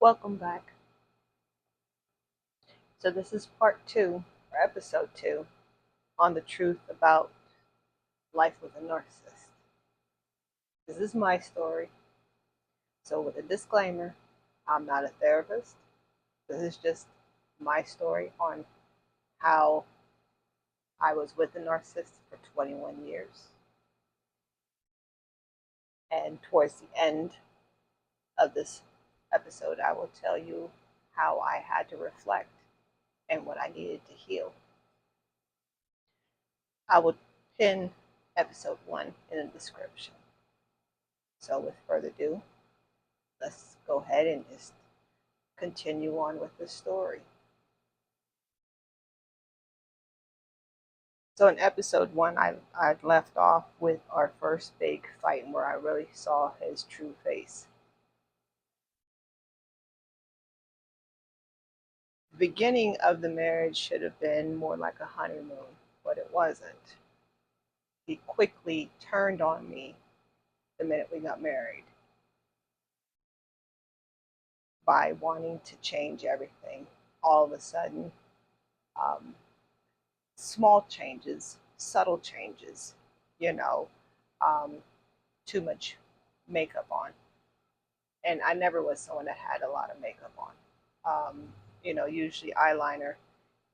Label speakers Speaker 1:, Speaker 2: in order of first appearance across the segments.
Speaker 1: Welcome back. So this is part 2, or episode 2, on the truth about life with a narcissist. This is my story. So with a disclaimer, I'm not a therapist. This is just my story on how I was with a narcissist for 21 years. And towards the end of this episode, I will tell you how I had to reflect and what I needed to heal. I will pin episode 1 in the description. So with further ado, let's go ahead and just continue on with the story. So in episode 1, I left off with our first big fight where I really saw his true face. The beginning of the marriage should have been more like a honeymoon, but it wasn't. He quickly turned on me the minute we got married by wanting to change everything. All of a sudden, small changes, subtle changes, you know, um, too much makeup on. And I never was someone that had a lot of makeup on. Usually eyeliner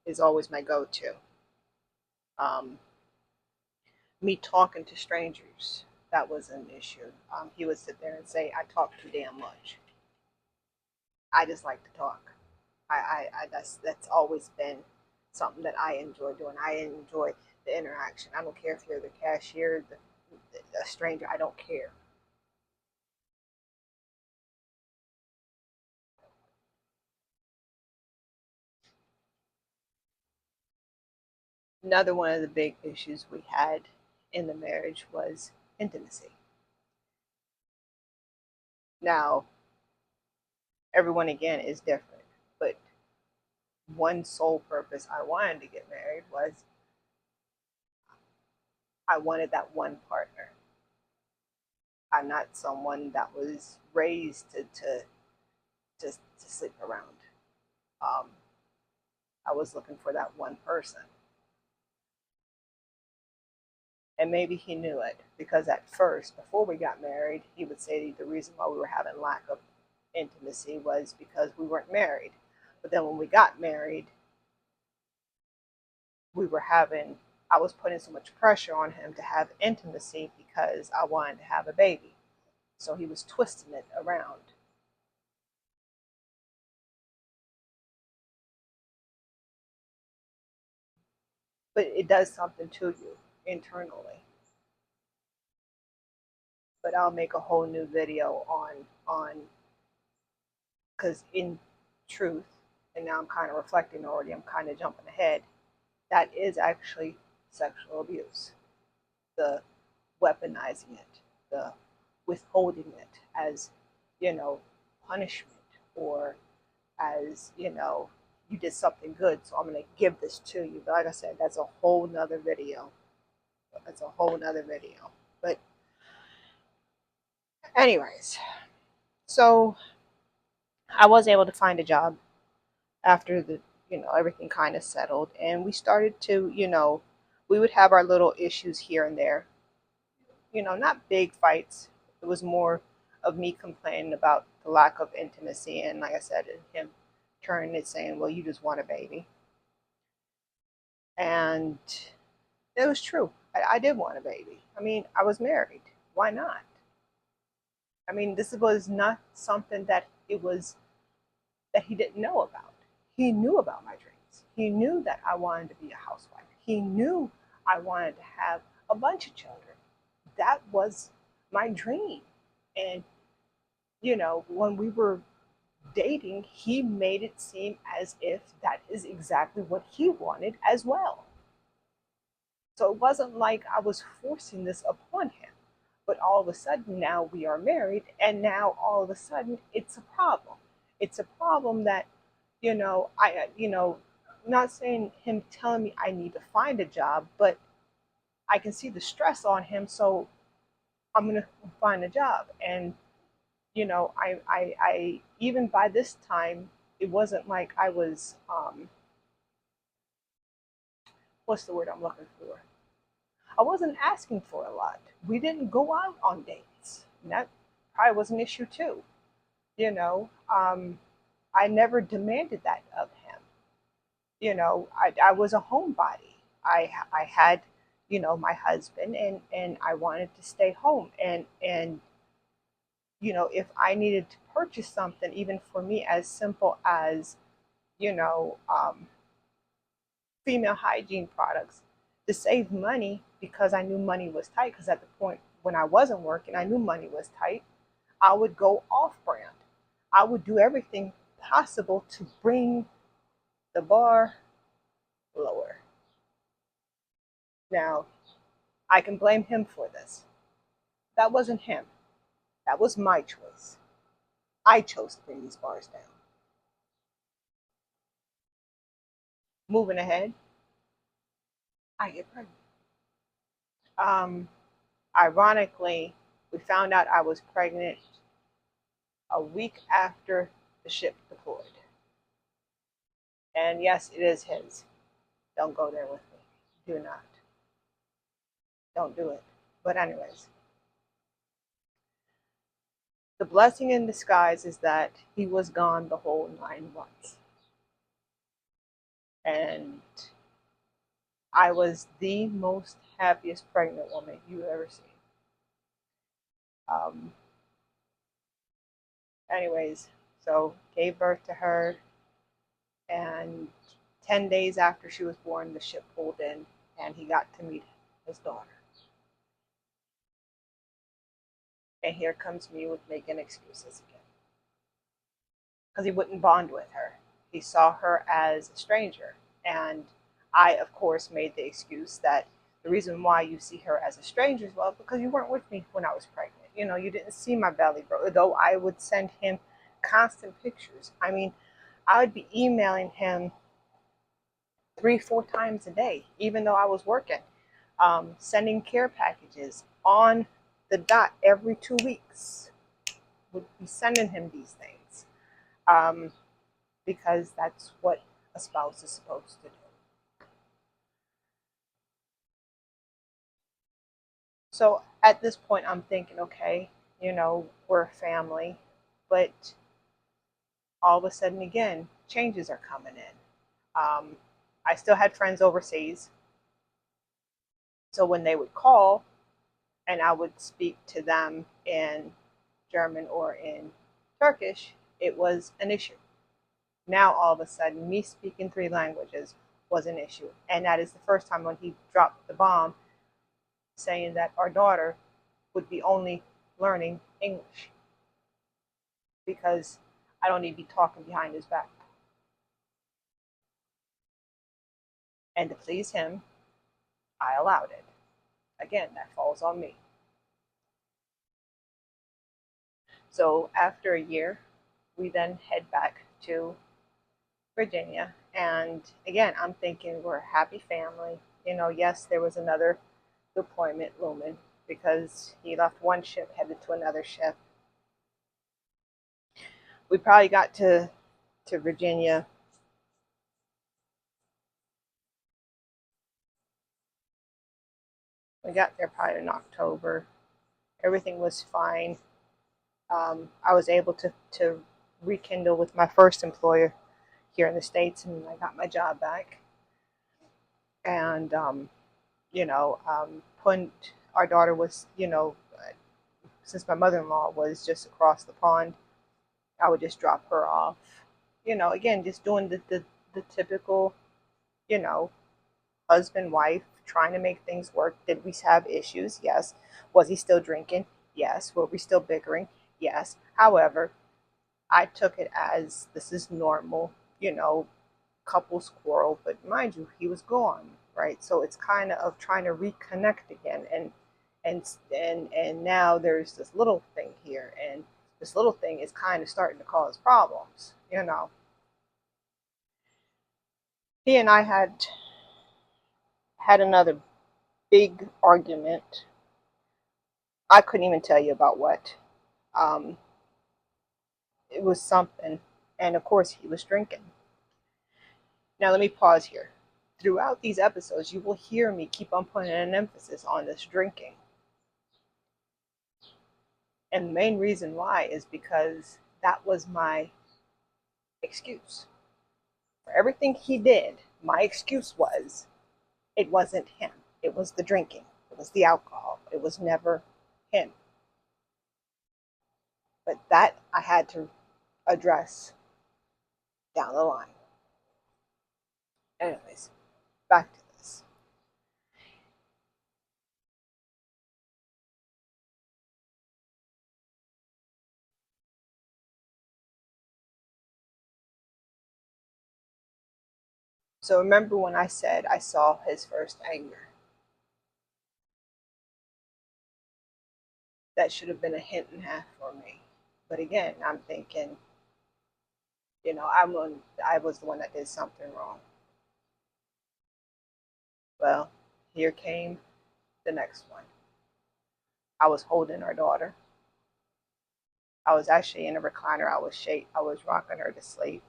Speaker 1: is always my go-to. Um, Me talking to strangers, that was an issue. He would sit there and say, I talk too damn much. I just like to talk. That's always been something that I enjoy doing. I enjoy the interaction. I don't care if you're the cashier, a stranger. I don't care. Another one of the big issues we had in the marriage was intimacy. Now, everyone again is different, but one sole purpose I wanted to get married was I wanted that one partner. I'm not someone that was raised to sleep around. Um, I was looking for that one person. And maybe he knew it because at first, before we got married, he would say the reason why we were having lack of intimacy was because we weren't married. But then when we got married, I was putting so much pressure on him to have intimacy because I wanted to have a baby. So he was twisting it around. But it does something to you internally. But I'll make a whole new video on because in truth, and now I'm kind of reflecting already, I'm kind of jumping ahead, that is actually sexual abuse. The weaponizing it, the withholding it as, you know, punishment, or as, you did something good, so I'm going to give this to you. But like I said, that's a whole nother video. That's a whole nother video. But anyways, so I was able to find a job after everything kind of settled, and we started to, we would have our little issues here and there, not big fights. It was more of me complaining about the lack of intimacy, and like I said, him turning it saying, well, you just want a baby. And it was true. I did want a baby. I mean, I was married. Why not? I mean, this was not something that he didn't know about. He knew about my dreams. He knew that I wanted to be a housewife. He knew I wanted to have a bunch of children. That was my dream. And, when we were dating, he made it seem as if that is exactly what he wanted as well. So it wasn't like I was forcing this upon him. But all of a sudden now we are married, and now all of a sudden it's a problem. It's a problem that, not saying him telling me I need to find a job, but I can see the stress on him, so I'm going to find a job. And, I even by this time, it wasn't like I was, what's the word I'm looking for? I wasn't asking for a lot. We didn't go out on dates. And that probably was an issue too. You know, I never demanded that of him. I was a homebody. I had, my husband, and I wanted to stay home. And if I needed to purchase something, even for me, as simple as, you know, um, female hygiene products, to save money, because I knew money was tight, because at the point when I wasn't working, I knew money was tight, I would go off brand. I would do everything possible to bring the bar lower. Now, I can blame him for this. That wasn't him. That was my choice. I chose to bring these bars down. Moving ahead, I get pregnant. Um, Ironically, we found out I was pregnant a week after the ship deployed. And yes, it is his. Don't go there with me. Do not. Don't do it. But, anyways, the blessing in disguise is that he was gone the whole 9 months. And I was the most happiest pregnant woman you ever seen. Um, Anyways, so gave birth to her, and 10 days after she was born, the ship pulled in, and he got to meet his daughter. And here comes me with making excuses again, because he wouldn't bond with her. He saw her as a stranger. And I, of course, made the excuse that the reason why you see her as a stranger is, well, because you weren't with me when I was pregnant. You didn't see my belly grow, though I would send him constant pictures. I mean, I would be emailing him 3, 4 times a day, even though I was working, sending care packages on the dot every 2 weeks. Would be sending him these things, um, because that's what a spouse is supposed to do. So at this point, I'm thinking, okay, we're a family, but all of a sudden, again, changes are coming in. I still had friends overseas. So when they would call and I would speak to them in German or in Turkish, it was an issue. Now, all of a sudden, me speaking 3 languages was an issue. And that is the first time when he dropped the bomb, saying that our daughter would be only learning English, because I don't need to be talking behind his back. And to please him, I allowed it. Again, that falls on me. So after a year, we then head back to Virginia. And again, I'm thinking we're a happy family. Yes, there was another deployment looming, because he left one ship, headed to another ship. We probably got to Virginia we got there probably in October. Everything was fine. I was able to rekindle with my first employer here in the States, and I got my job back. And, when our daughter was, since my mother in law was just across the pond, I would just drop her off. Again, just doing the typical, you know, husband, wife, trying to make things work. Did we have issues? Yes. Was he still drinking? Yes. Were we still bickering? Yes. However, I took it as this is normal, couples quarrel, but mind you, he was gone, right? So it's kind of trying to reconnect again, and now there's this little thing here, and this little thing is kind of starting to cause problems. He and I had another big argument. I couldn't even tell you about what. Um, it was something. And of course, he was drinking. Now, let me pause here. Throughout these episodes, you will hear me keep on putting an emphasis on this drinking. And the main reason why is because that was my excuse. For everything he did, my excuse was it wasn't him. It was the drinking. It was the alcohol. It was never him. But that I had to address down the line. Anyways, back to this. So remember when I said I saw his first anger? That should have been a hint and a half for me. But again, I'm thinking, I was the one that did something wrong. Well, here came the next one. I was holding our daughter. I was actually in a recliner. I was rocking her to sleep.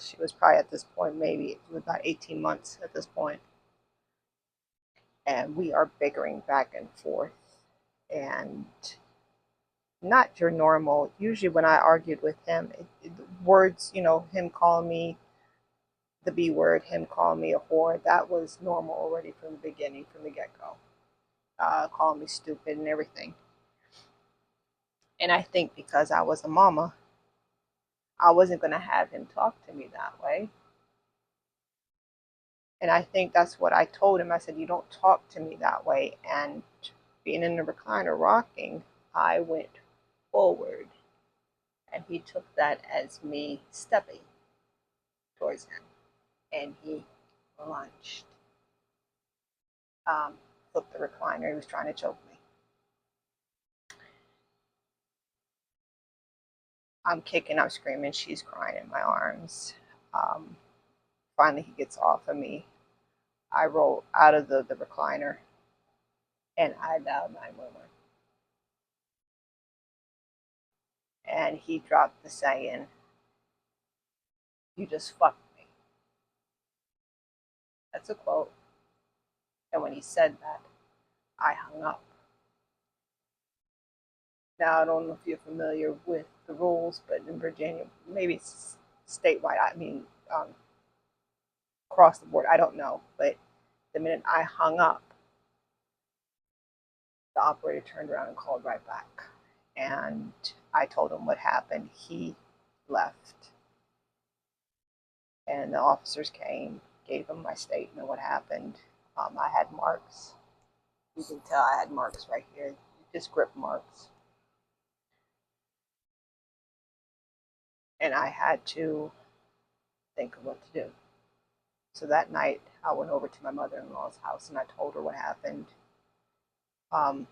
Speaker 1: She was probably at this point, maybe it was about 18 months at this point. And we are bickering back and forth. And not your normal, usually when I argued with him, words, him calling me the B word, him calling me a whore, that was normal already from the beginning, from the get-go. Calling me stupid and everything. And I think because I was a mama, I wasn't going to have him talk to me that way. And I think that's what I told him. I said, you don't talk to me that way. And being in the recliner rocking, I went forward. And he took that as me stepping towards him. And he lunged. Flipped the recliner. He was trying to choke me. I'm kicking, I'm screaming. She's crying in my arms. Finally, he gets off of me. I roll out of the recliner and I dialed 911. And he dropped the saying, "You just fucked me." That's a quote. And when he said that, I hung up. Now, I don't know if you're familiar with the rules, but in Virginia, maybe it's statewide, across the board, I don't know. But the minute I hung up, the operator turned around and called right back. And I told him what happened. He left. And the officers came, gave him my statement, what happened. I had marks. You can tell I had marks right here, just grip marks. And I had to think of what to do. So that night, I went over to my mother-in-law's house and I told her what happened. My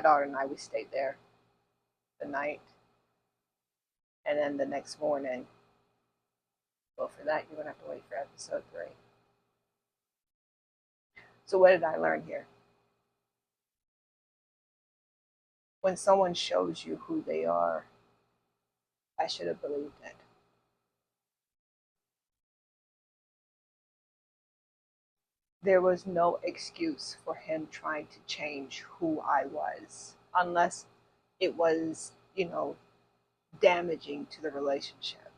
Speaker 1: daughter and I, we stayed there the night. And then the next morning, well, for that, you're going to have to wait for episode 3. So what did I learn here? When someone shows you who they are, I should have believed it. There was no excuse for him trying to change who I was, unless it was, damaging to the relationship.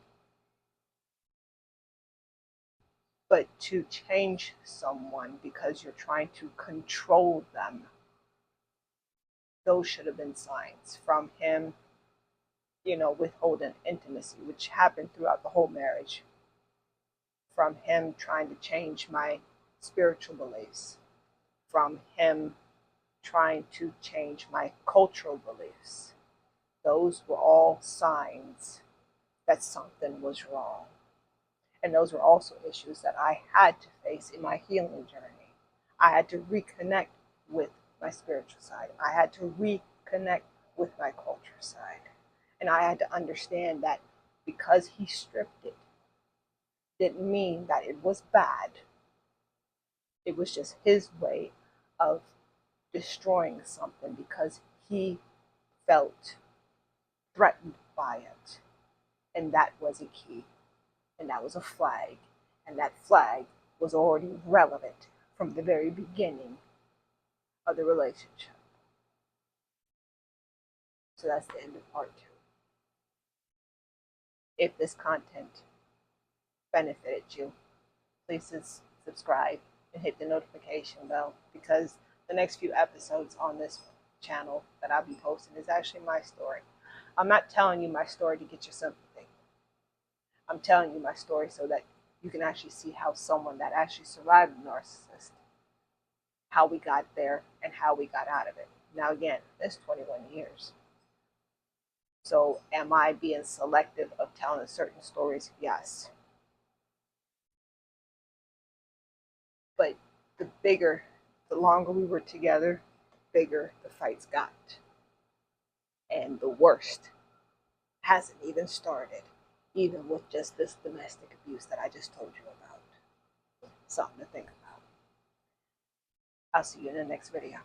Speaker 1: But to change someone because you're trying to control them, those should have been signs from him, withholding intimacy, which happened throughout the whole marriage. From him trying to change my spiritual beliefs, from him trying to change my cultural beliefs. Those were all signs that something was wrong. And those were also issues that I had to face in my healing journey. I had to reconnect with my spiritual side. I had to reconnect with my culture side. And I had to understand that because he stripped it, didn't mean that it was bad. It was just his way of destroying something because he felt threatened by it. And that was a key. And that was a flag. And that flag was already relevant from the very beginning of the relationship. So that's the end of part 2. If this content benefited you, please subscribe and hit the notification bell, because the next few episodes on this channel that I'll be posting is actually my story. I'm not telling you my story to get your sympathy. I'm telling you my story so that you can actually see how someone that actually survived a narcissist, how we got there and how we got out of it. Now again, it's 21 years. So am I being selective of telling certain stories? Yes. But the longer we were together, the bigger the fights got. And the worst hasn't even started, even with just this domestic abuse that I just told you about. Something to think about. I'll see you in the next video.